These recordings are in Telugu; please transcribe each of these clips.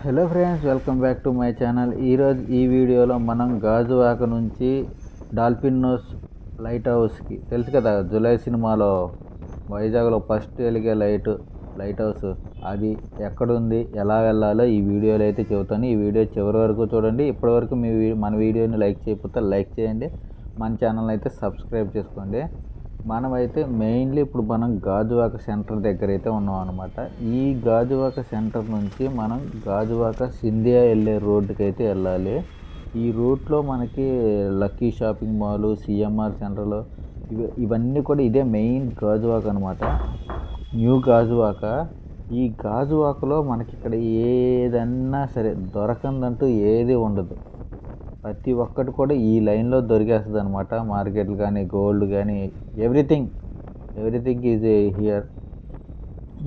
Hello friends, welcome back to my channel. ఈరోజు ఈ వీడియోలో మనం గాజువాక నుంచి డాల్ఫిన్ నోస్ లైట్ హౌస్కి, తెలుసు కదా జులై సినిమాలో వైజాగ్లో ఫస్ట్ వెలిగే లైట్ హౌస్, అది ఎక్కడుంది, ఎలా వెళ్ళాలో ఈ వీడియోలో అయితే చెబుతాను. ఈ వీడియో చివరి వరకు చూడండి. ఇప్పటివరకు మన వీడియోని లైక్ చేయకపోతే లైక్ చేయండి, మన ఛానల్ అయితే సబ్స్క్రైబ్ చేసుకోండి. మనమైతే మెయిన్లీ ఇప్పుడు మనం గాజువాక సెంటర్ దగ్గర అయితే ఉన్నాం అనమాట. ఈ గాజువాక సెంటర్ నుంచి మనం గాజువాక సింధియా వెళ్ళే రోడ్డుకి అయితే వెళ్ళాలి. ఈ రూట్లో మనకి లక్కీ షాపింగ్ మాల్, సిఎంఆర్ సెంటర్లు ఇవన్నీ కూడా ఇదే మెయిన్ గాజువాక అనమాట, న్యూ గాజువాక. ఈ గాజువాకలో మనకి ఇక్కడ ఏదన్నా సరే దొరకందంటూ ఏది ఉండదు. ప్రతి ఒక్కటి కూడా ఈ లైన్లో దొరికేస్తుంది అనమాట. మార్కెట్లు కానీ, గోల్డ్ కానీ, ఎవ్రీథింగ్ ఈజ్ హియర్.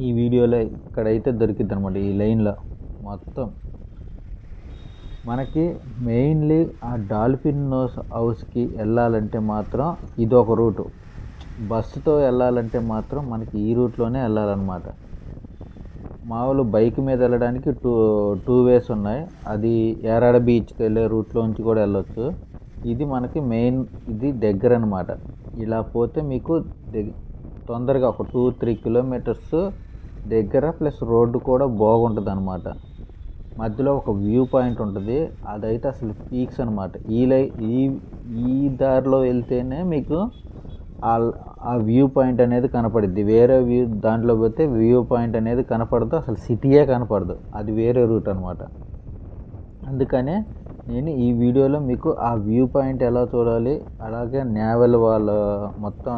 ఈ వీడియోలో ఇక్కడైతే దొరికిద్ది అనమాట. ఈ లైన్లో మొత్తం మనకి మెయిన్లీ ఆ డాల్ఫిన్ నోస్ హౌస్కి వెళ్ళాలంటే మాత్రం ఇదొక రూటు. బస్సుతో వెళ్ళాలంటే మాత్రం మనకి ఈ రూట్లోనే వెళ్ళాలన్నమాట. మామూలు బైక్ మీద వెళ్ళడానికి టూ వేస్ ఉన్నాయి. అది యారాడ బీచ్కి వెళ్ళే రూట్లోంచి కూడా వెళ్ళొచ్చు. ఇది మనకి మెయిన్, ఇది దగ్గర అనమాట. ఇలా పోతే మీకు తొందరగా ఒక 2-3 కిలోమీటర్స్ దగ్గర, ప్లస్ రోడ్డు కూడా బాగుంటుంది అనమాట. మధ్యలో ఒక వ్యూ పాయింట్ ఉంటుంది, అదైతే అసలు పీక్స్ అనమాట. ఈ దారిలో వెళ్తేనే మీకు ఆ వ్యూ పాయింట్ అనేది కనపడుద్ది. వేరే దాంట్లో పోతే వ్యూ పాయింట్ అనేది కనపడదు, అసలు సిటీయే కనపడదు. అది వేరే రూట్ అనమాట. అందుకనే నేను ఈ వీడియోలో మీకు ఆ వ్యూ పాయింట్ ఎలా చూడాలి, అలాగే నేవల్ వాళ్ళు మొత్తం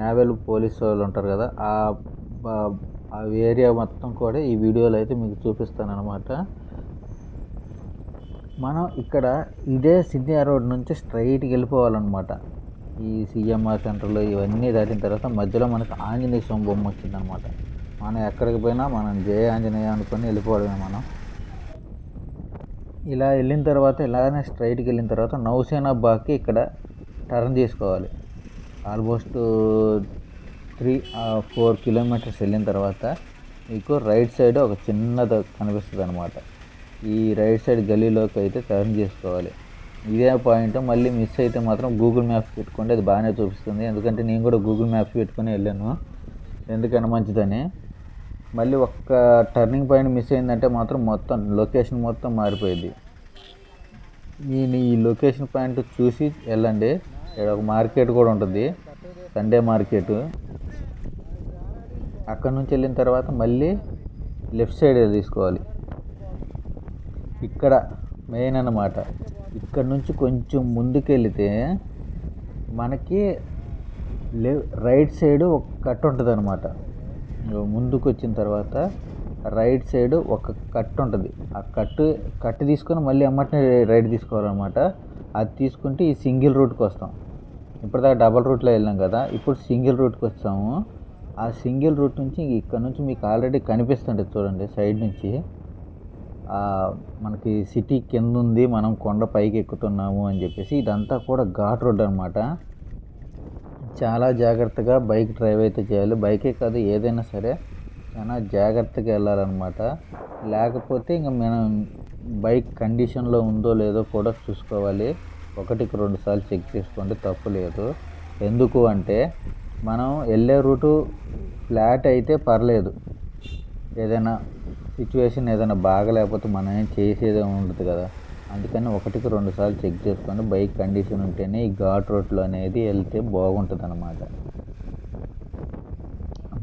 నేవల్ పోలీస్ వాళ్ళు ఉంటారు కదా, ఆ ఏరియా మొత్తం కూడా ఈ వీడియోలో అయితే మీకు చూపిస్తాను అనమాట. మనం ఇక్కడ ఇదే సింధియా రోడ్ నుంచి స్ట్రైట్కి వెళ్ళిపోవాలన్నమాట. ఈ సిఎంఆర్ సెంటర్లో ఇవన్నీ దాటిన తర్వాత మధ్యలో మనకు ఆంజనేయ స్వామి బొమ్మ వచ్చిందనమాట. మనం ఎక్కడికి పోయినా మనం జయ ఆంజనేయ అనుకొని వెళ్ళిపోవడమే. మనం ఇలా వెళ్ళిన తర్వాత, ఇలాగనే స్ట్రైట్కి వెళ్ళిన తర్వాత నౌసేనాబాగ్కి ఇక్కడ టర్న్ తీసుకోవాలి. ఆల్మోస్ట్ 3-4 కిలోమీటర్స్ వెళ్ళిన తర్వాత మీకు రైట్ సైడ్ ఒక చిన్నది కనిపిస్తుంది అనమాట. ఈ రైట్ సైడ్ గల్లీలోకి అయితే టర్న్ చేసుకోవాలి. ఇదే పాయింట్. మళ్ళీ మిస్ అయితే మాత్రం గూగుల్ మ్యాప్స్ పెట్టుకోండి, అది బాగానే చూపిస్తుంది. ఎందుకంటే నేను కూడా గూగుల్ మ్యాప్స్ పెట్టుకొని వెళ్ళాను, ఎందుకన్నా మంచిదని. మళ్ళీ ఒక్క టర్నింగ్ పాయింట్ మిస్ అయిందంటే మాత్రం మొత్తం లొకేషన్ మొత్తం మారిపోయింది. నేను ఈ లొకేషన్ పాయింట్ చూసి వెళ్ళండి. ఇక్కడ ఒక మార్కెట్ కూడా ఉంటుంది, సండే మార్కెట్. అక్కడ నుంచి వెళ్ళిన తర్వాత మళ్ళీ లెఫ్ట్ సైడ్ తీసుకోవాలి. ఇక్కడ మెయిన్ అన్నమాట. ఇక్కడ నుంచి కొంచెం ముందుకు వెళితే మనకి రైట్ సైడ్ ఒక కట్ ఉంటుంది అనమాట. ముందుకు వచ్చిన తర్వాత రైట్ సైడ్ ఒక కట్ ఉంటుంది. ఆ కట్ తీసుకొని మళ్ళీ అమ్మటిని రైట్ తీసుకోవాలన్నమాట. అది తీసుకుంటే ఈ సింగిల్ రూట్కి వస్తాం. ఇప్పటిదాకా డబల్ రూట్లో వెళ్ళాం కదా, ఇప్పుడు సింగిల్ రూట్కి వస్తాము. ఆ సింగిల్ రూట్ నుంచి ఇక్కడ నుంచి మీకు ఆల్రెడీ కనిపిస్తుంటుంది చూడండి, సైడ్ నుంచి మనకి సిటీ కింద ఉంది, మనం కొండ పైకి ఎక్కుతున్నాము అని చెప్పేసి. ఇదంతా కూడా ఘాట్ రోడ్ అనమాట. చాలా జాగ్రత్తగా బైక్ డ్రైవ్ అయితే చేయాలి. బైకే కాదు, ఏదైనా సరే చాలా జాగ్రత్తగా వెళ్ళాలన్నమాట. లేకపోతే ఇంకా మనం బైక్ కండిషన్లో ఉందో లేదో కూడా చూసుకోవాలి. 1-2 సార్లు చెక్ చేసుకోండి, తప్పు లేదు. ఎందుకు అంటే మనం వెళ్ళే రూటు ఫ్లాట్ అయితే పర్లేదు, ఏదైనా సిచ్యువేషన్ ఏదైనా బాగలేకపోతే మనం ఏం చేసేదే ఉండదు కదా. అందుకని 1-2 సార్లు చెక్ చేసుకోండి. బైక్ కండిషన్ ఉంటేనే ఈ ఘాట్ రోడ్లో అనేది వెళ్తే బాగుంటుంది అన్నమాట.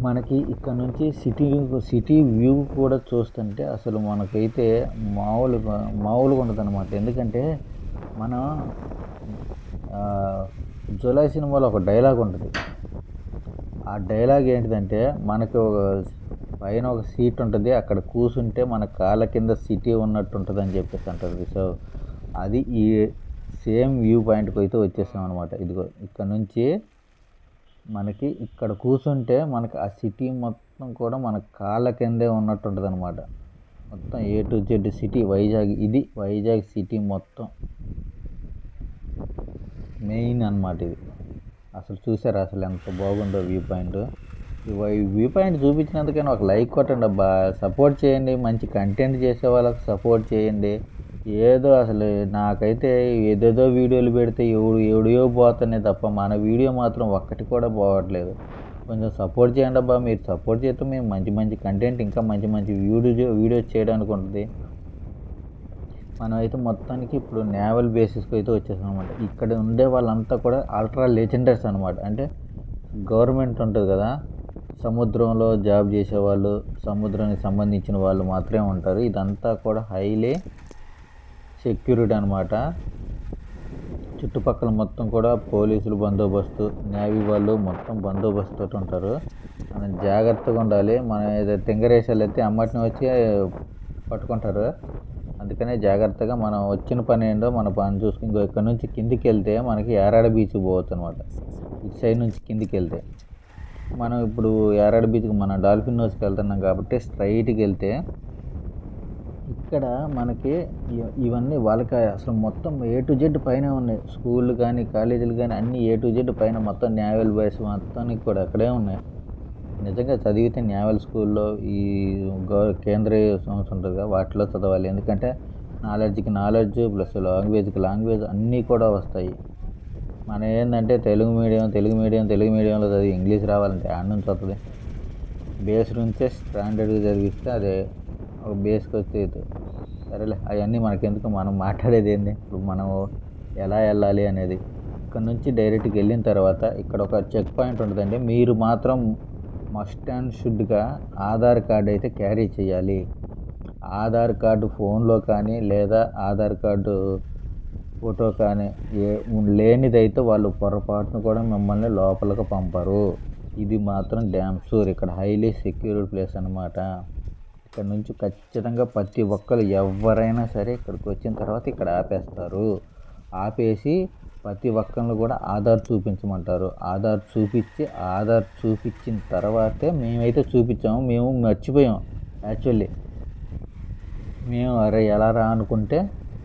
మనకి ఇక్కడ నుంచి సిటీ వ్యూ కూడా చూస్తుంటే అసలు మనకైతే మామూలుగా ఉంటుంది అనమాట. ఎందుకంటే మనం జులై సినిమాలో ఒక డైలాగ్ ఉంటుంది. ఆ డైలాగ్ ఏంటిదంటే, మనకు పైన ఒక సీట్ ఉంటుంది, అక్కడ కూర్చుంటే మన కాళ్ళ కింద సిటీ ఉన్నట్టు ఉంటుంది అని చెప్పేసి అంటారు. సో అది ఈ సేమ్ వ్యూ పాయింట్కి అయితే వచ్చేసాం అనమాట. ఇదిగో ఇక్కడ నుంచి మనకి ఇక్కడ కూర్చుంటే మనకి ఆ సిటీ మొత్తం కూడా మన కాళ్ళ కిందే ఉన్నట్టు ఉంటుంది అనమాట. మొత్తం A to Z city Vizag. ఇది వైజాగ్ సిటీ మొత్తం మెయిన్ అనమాట ఇది. అసలు చూసారా అసలు ఎంత బాగుందో వ్యూ పాయింట్. ఈ వ్యూ పాయింట్ చూపించినందుకైనా ఒక లైక్ కొట్టండి అబ్బా, సపోర్ట్ చేయండి, మంచి కంటెంట్ చేసే వాళ్ళకి సపోర్ట్ చేయండి. ఏదో అసలు నాకైతే ఏదేదో వీడియోలు పెడితే ఎవడియో పోతున్నాయి తప్ప మన వీడియో మాత్రం ఒక్కటి కూడా పోవట్లేదు. కొంచెం సపోర్ట్ చేయండి అబ్బా, మీరు సపోర్ట్ చేస్తే మేము మంచి మంచి కంటెంట్ ఇంకా మంచి మంచి వీడియోస్ చేయడానికి ఉంటుంది. మనమైతే మొత్తానికి ఇప్పుడు నేవల్ బేసిస్కి అయితే వచ్చేసాం అనమాట. ఇక్కడ ఉండే వాళ్ళంతా కూడా అల్ట్రా లెజెండర్స్ అనమాట. అంటే గవర్నమెంట్ ఉంటుంది కదా, సముద్రంలో జాబ్ చేసేవాళ్ళు, సముద్రానికి సంబంధించిన వాళ్ళు మాత్రమే ఉంటారు. ఇదంతా కూడా హైలీ సెక్యూరిటీ అనమాట. చుట్టుపక్కల మొత్తం కూడా పోలీసులు బందోబస్తు, నేవీ వాళ్ళు మొత్తం బందోబస్తుతో ఉంటారు. మనం జాగ్రత్తగా ఉండాలి. మనం ఏదో తింగరేసాలు అయితే అమ్మటిని వచ్చి పట్టుకుంటారు. అందుకనే జాగ్రత్తగా మనం వచ్చిన పని ఏంటో మన పని చూసుకుని ఇక్కడ నుంచి కిందికి వెళ్తే మనకి యారాడ బీచ్కి పోవచ్చు అనమాట. ఇటు సైడ్ నుంచి కిందికి వెళ్తే మనం ఇప్పుడు యారాడ బీచ్కి మన డాల్ఫిన్ నోస్కి వెళ్తున్నాం కాబట్టి స్ట్రైట్కి వెళ్తే ఇక్కడ మనకి ఇవన్నీ వాళ్ళకి అసలు మొత్తం A to Z పైన ఉన్నాయి. స్కూళ్ళు కానీ కాలేజీలు కానీ అన్నీ A to Z పైన మొత్తం నేవల్ బేస్ మొత్తానికి కూడా అక్కడే ఉన్నాయి. నిజంగా చదివితే నేవల్ స్కూల్లో ఈ కేంద్రీయ సంస్థ ఉంటుంది కదా వాటిలో చదవాలి. ఎందుకంటే నాలెడ్జ్కి నాలెడ్జ్ ప్లస్ లాంగ్వేజ్కి లాంగ్వేజ్ అన్నీ కూడా వస్తాయి. మనం ఏంటంటే తెలుగు మీడియంలో చదివి ఇంగ్లీష్ రావాలంటే ఆడ నుంచి వస్తుంది. బేస్ నుంచే స్టాండర్డ్గా చదివిస్తే అదే ఒక బేస్కి వచ్చే సరేలే, అవన్నీ మనకెందుకు, మనం మాట్లాడేది ఏంది ఇప్పుడు మనం ఎలా వెళ్ళాలి అనేది. ఇక్కడ నుంచి డైరెక్ట్గా వెళ్ళిన తర్వాత ఇక్కడ ఒక చెక్ పాయింట్ ఉంటుందండి. మీరు మాత్రం మస్ట్ అండ్ షుడ్గా ఆధార్ కార్డు అయితే క్యారీ చేయాలి. ఆధార్ కార్డు ఫోన్లో కానీ లేదా ఆధార్ కార్డు ఫోటో కానీ లేనిదైతే వాళ్ళు పొరపాటును కూడా మిమ్మల్ని లోపలికి పంపరు. ఇది మాత్రం డ్యామ్ షూర్. ఇక్కడ హైలీ సెక్యూర్డ్ ప్లేస్ అనమాట. ఇక్కడ నుంచి ఖచ్చితంగా ప్రతి ఒక్కరు ఎవరైనా సరే ఇక్కడికి వచ్చిన తర్వాత ఇక్కడ ఆపేస్తారు. ఆపేసి ప్రతి ఒక్కరిని కూడా ఆధార్ చూపించమంటారు. ఆధార్ చూపించిన తర్వాతే మేమైతే చూపించాము. మేము మర్చిపోయాం యాక్చువల్లీ. మేము అరే ఎలా రా అనుకుంటే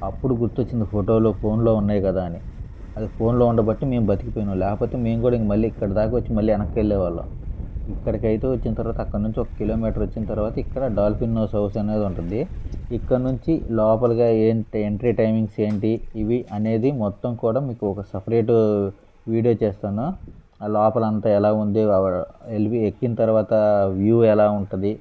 అప్పుడు గుర్తొచ్చింది ఫోన్లో ఉన్నాయి కదా అని. అది ఫోన్లో ఉండబట్టి మేము బతికిపోయినాం. లేకపోతే మేము కూడా ఇంక మళ్ళీ ఇక్కడ దాకా వచ్చి మళ్ళీ వెనక్కి వెళ్ళేవాళ్ళం. ఇక్కడికైతే వచ్చిన తర్వాత అక్కడ నుంచి 1 కిలోమీటర్ వచ్చిన తర్వాత ఇక్కడ డాల్ఫిన్ నోస్ హౌస్ అనేది ఉంటుంది. ఇక్కడ నుంచి లోపలగా ఎంట్రీ టైమింగ్స్ ఏంటి ఇవి అనేది మొత్తం కూడా మీకు ఒక సపరేట్ వీడియో చేస్తాను. ఆ లోపలంతా ఎలా ఉంది, ఎక్కిన తర్వాత వ్యూ ఎలా ఉంటుంది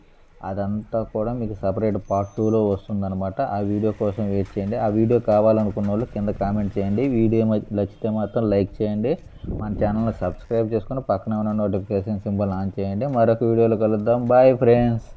అదంతా కూడా మీకు సపరేట్ పార్ట్ 2లో వస్తుందన్నమాట. ఆ వీడియో కోసం వెయిట్ చేయండి. ఆ వీడియో కావాలనుకున్న వాళ్ళు కింద కామెంట్ చేయండి. వీడియో నచ్చితే మాత్రం లైక్ చేయండి. మన ఛానల్ని సబ్స్క్రైబ్ చేసుకొని పక్కన ఉన్న నోటిఫికేషన్ సింబల్ ఆన్ చేయండి. మరొక వీడియోలో కలుద్దాం. Bye friends.